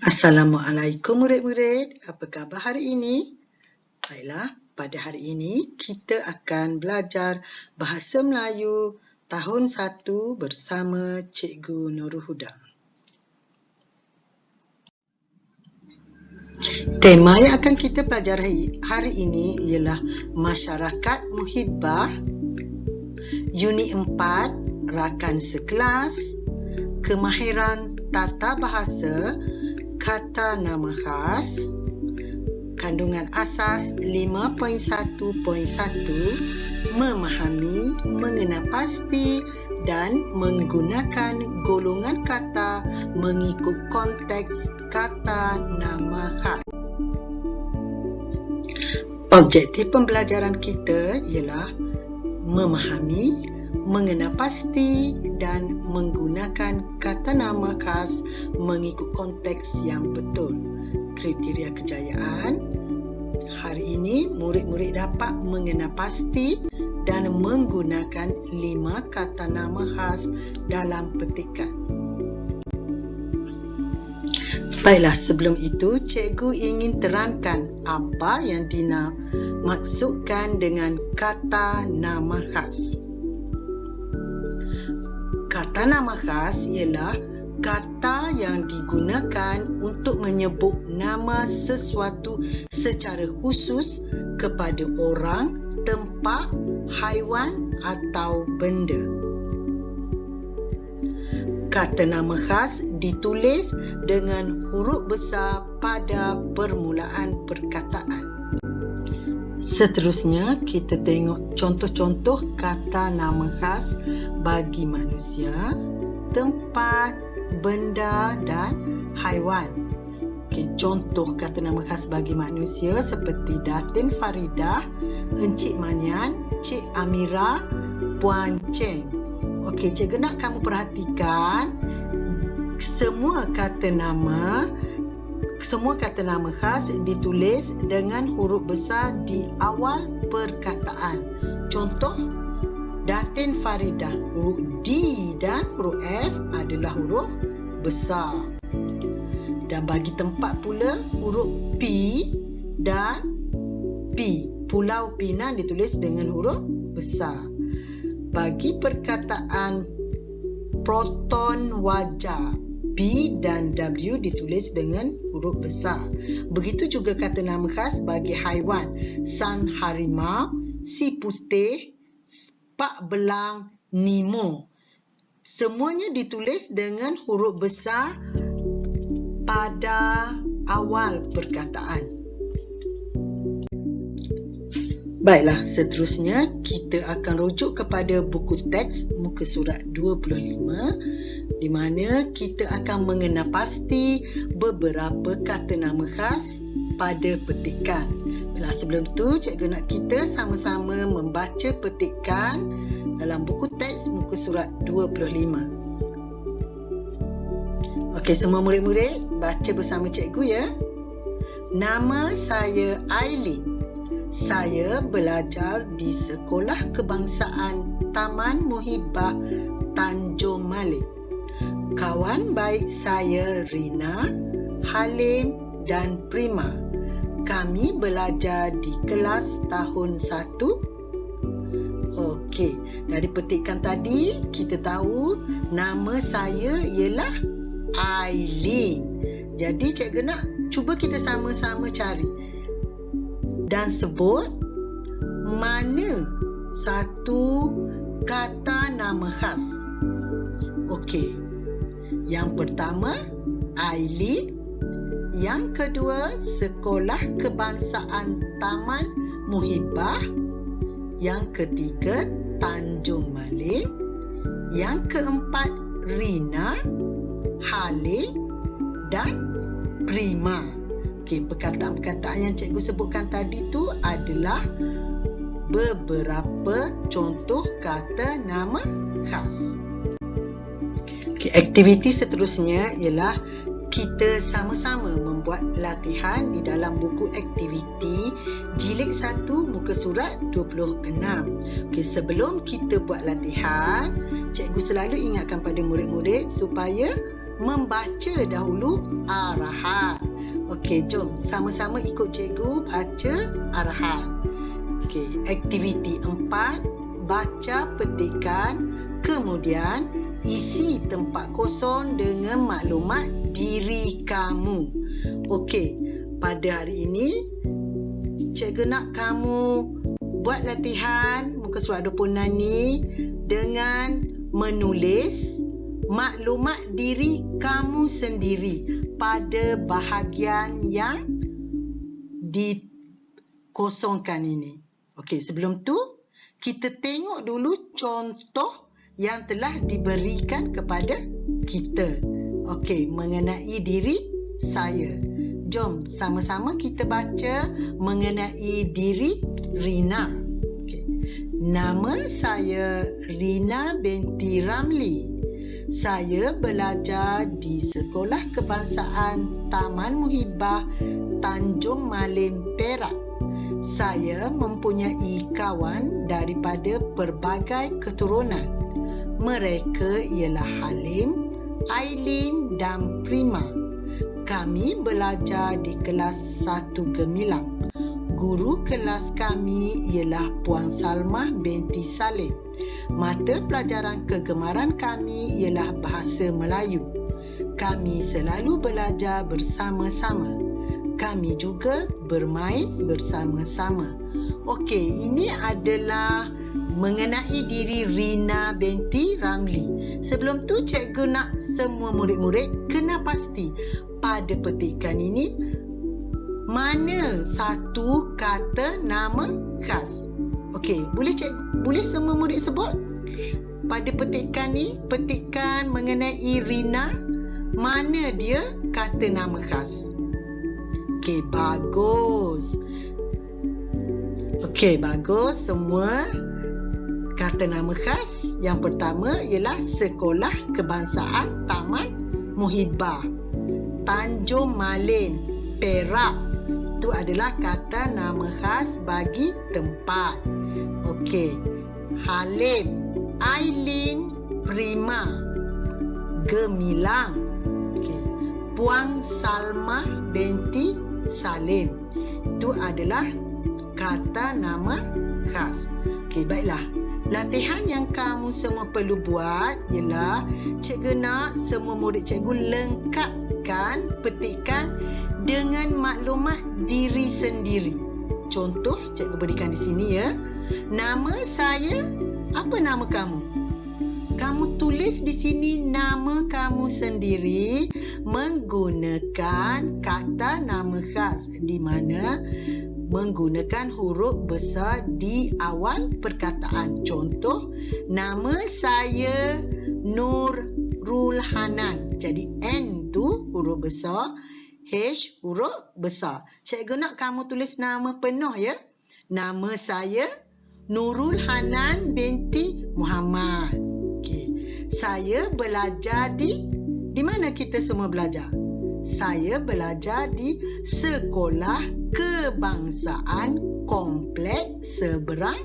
Assalamualaikum murid-murid, apa khabar hari ini? Baiklah, pada hari ini kita akan belajar Bahasa Melayu tahun 1 bersama Cikgu Nurul Huda. Tema yang akan kita pelajari hari ini ialah Masyarakat Muhibbah, Unit 4, Rakan Sekelas, Kemahiran Tata Bahasa, Kata nama khas, kandungan asas 5.1.1, memahami, mengenal pasti dan menggunakan golongan kata mengikut konteks kata nama khas. Objektif pembelajaran kita ialah memahami, mengenal pasti dan menggunakan kata nama khas mengikut konteks yang betul. Kriteria kejayaan. Hari ini murid-murid dapat mengenal pasti dan menggunakan 5 kata nama khas dalam petikan. Baiklah, sebelum itu cikgu ingin terangkan apa yang dimaksudkan dengan kata nama khas. Kata nama khas ialah kata yang digunakan untuk menyebut nama sesuatu secara khusus kepada orang, tempat, haiwan atau benda. Kata nama khas ditulis dengan huruf besar pada permulaan perkataan. Seterusnya, kita tengok contoh-contoh kata nama khas bagi manusia, tempat, benda dan haiwan. Contoh kata nama khas bagi manusia seperti Datin Faridah, Encik Manian, Cik Amira, Puan Cheng. Cikgu nak kamu perhatikan semua kata nama khas ditulis dengan huruf besar di awal perkataan. Contoh, Datin Faridah, huruf D dan huruf F adalah huruf besar. Dan bagi tempat pula, huruf P dan P, Pulau Pinang ditulis dengan huruf besar. Bagi perkataan proton wajah, B dan W ditulis dengan huruf besar. Begitu juga kata nama khas bagi haiwan, San Harimau, Si Putih, Pak Belang, Nemo. Semuanya ditulis dengan huruf besar pada awal perkataan. Baiklah, seterusnya kita akan rujuk kepada buku teks muka surat 25 di mana kita akan mengenal pasti beberapa kata nama khas pada petikan. Baiklah, sebelum tu cikgu nak kita sama-sama membaca petikan dalam buku teks muka surat 25. Semua murid-murid baca bersama cikgu ya. Nama saya Aileen. Saya belajar di Sekolah Kebangsaan Taman Muhibbah Tanjung Malik. Kawan baik saya Rina, Halim dan Prima. Kami belajar di kelas tahun 1. Dari petikan tadi kita tahu nama saya ialah Aileen. Jadi cikgu nak cuba kita sama-sama cari dan sebut mana satu kata nama khas. Yang pertama Aileen, yang kedua Sekolah Kebangsaan Taman Muhibbah, yang ketiga Tanjung Malik, yang keempat Rina, Halim dan Prima. Perkataan-perkataan yang cikgu sebutkan tadi tu adalah beberapa contoh kata nama khas. Aktiviti seterusnya ialah kita sama-sama membuat latihan di dalam buku aktiviti jilid 1 muka surat 26. Sebelum kita buat latihan, cikgu selalu ingatkan pada murid-murid supaya membaca dahulu arahan. Okey, jom sama-sama ikut cikgu baca arahan. Okey, aktiviti 4, baca petikan, kemudian isi tempat kosong dengan maklumat diri kamu. Okey, pada hari ini cikgu nak kamu buat latihan muka surat 26 ni dengan menulis maklumat diri kamu sendiri pada bahagian yang dikosongkan ini. Okey, sebelum tu kita tengok dulu contoh yang telah diberikan kepada kita. Okey, mengenai diri saya. Jom sama-sama kita baca mengenai diri Rina. Okay. Nama saya Rina binti Ramli. Saya belajar di Sekolah Kebangsaan Taman Muhibah Tanjung Malim, Perak. Saya mempunyai kawan daripada pelbagai keturunan. Mereka ialah Halim, Aileen dan Prima. Kami belajar di kelas 1 Gemilang. Guru kelas kami ialah Puan Salmah binti Salim. Mata pelajaran kegemaran kami ialah Bahasa Melayu. Kami selalu belajar bersama-sama. Kami juga bermain bersama-sama. Okey, ini adalah mengenai diri Rina binti Ramli. Sebelum tu cikgu nak semua murid-murid kena pasti pada petikan ini mana satu kata nama khas. Okey, boleh semua murid sebut pada petikan ni, petikan mengenai Rina, mana dia kata nama khas. Okey, bagus. Okey, bagus semua. Kata nama khas yang pertama ialah Sekolah Kebangsaan Taman Muhibah Tanjung Malim, Perak. Itu adalah kata nama khas bagi tempat. Okey. Halim, Aileen, Prima, Gemilang. Okey. Puan Salmah binti Salim. Itu adalah kata nama khas. Okey, baiklah. Latihan yang kamu semua perlu buat ialah cikgu nak semua murid cikgu lengkapkan petikan dengan maklumat diri sendiri. Contoh cikgu berikan di sini ya. Nama saya, apa nama kamu? Kamu tulis di sini nama kamu sendiri menggunakan kata nama khas di mana menggunakan huruf besar di awal perkataan. Contoh, nama saya Nurul Hanan. Jadi N tu huruf besar, H huruf besar. Cikgu nak kamu tulis nama penuh ya. Nama saya Nurul Hanan binti Muhammad. Okey. Saya belajar di mana kita semua belajar? Saya belajar di Sekolah Kebangsaan Kompleks Seberang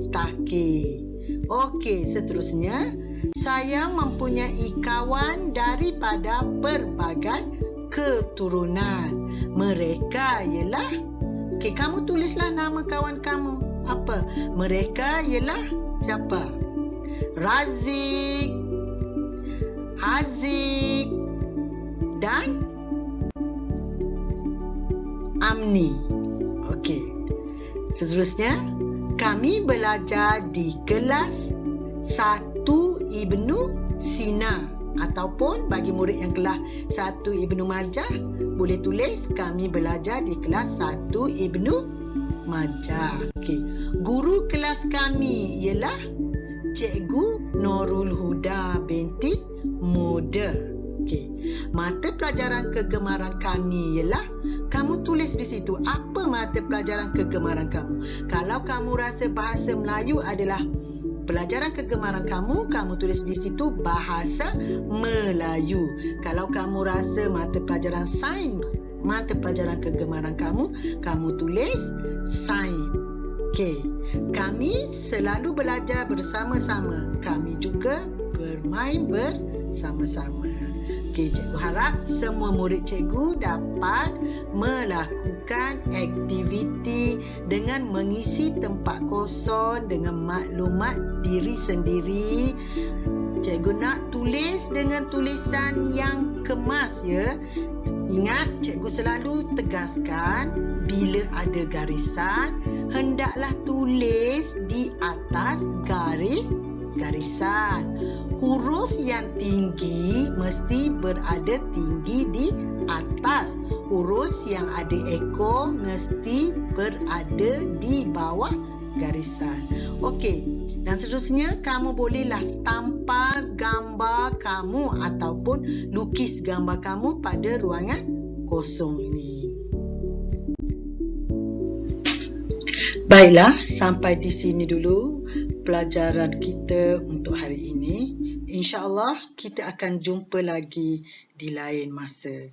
Takir. Okey, seterusnya saya mempunyai kawan daripada pelbagai keturunan. Mereka ialah, okey, kamu tulislah nama kawan kamu. Apa? Mereka ialah siapa? Razik, Haziq dan Amni. Okey. Seterusnya, kami belajar di kelas 1 Ibnu Sina ataupun bagi murid yang kelas 1 Ibnu Majah boleh tulis kami belajar di kelas 1 Ibnu Majah. Okey. Guru kelas kami ialah Cikgu Nurul Huda binti Muda. Okey. Mata pelajaran kegemaran kami ialah, kamu tulis di situ apa mata pelajaran kegemaran kamu. Kalau kamu rasa bahasa Melayu adalah pelajaran kegemaran kamu, kamu tulis di situ bahasa Melayu. Kalau kamu rasa mata pelajaran sains, mata pelajaran kegemaran kamu, kamu tulis sains. Okey. Kami selalu belajar bersama-sama. Kami juga bermain bersama-sama. Okey, cikgu harap semua murid cikgu dapat melakukan aktiviti dengan mengisi tempat kosong dengan maklumat diri sendiri. Cikgu nak tulis dengan tulisan yang kemas ya. Ingat, cikgu selalu tegaskan bila ada garisan, hendaklah tulis di atas garisan. Huruf yang tinggi mesti berada tinggi di atas. Huruf yang ada ekor mesti berada di bawah garisan. Okey, dan seterusnya kamu bolehlah tampal gambar kamu ataupun lukis gambar kamu pada ruangan kosong ini. Baiklah, sampai di sini dulu pelajaran kita untuk hari ini. InsyaAllah kita akan jumpa lagi di lain masa.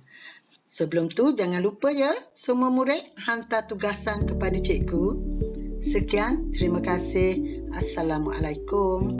Sebelum tu jangan lupa ya, semua murid hantar tugasan kepada cikgu. Sekian, terima kasih. Assalamualaikum.